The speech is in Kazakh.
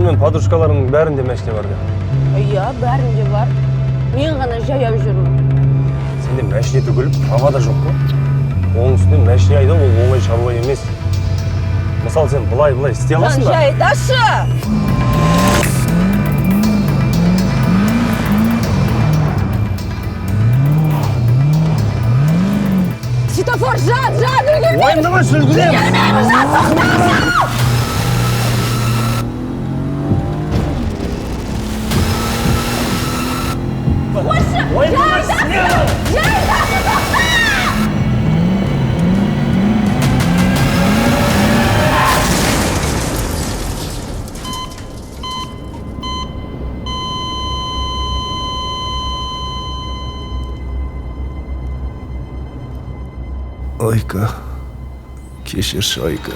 Сонымен подружкаларымның бәрінде мәшне бар да. Иә, бәрінде бар. Мен ғана жаяу жүрмін. Сенде мәшне түгіл, права да жоқ қой. Оның үстіне мәшне айдау ол оңай шаруа емес. Мысалы сен былай істей аласың ба? Жай айташы! Светофор, жат, үлгермейміз! Уайымдама, сүлгілем! Үлгермейміз, жат, тоқтасын! Айка, кешірші Айка.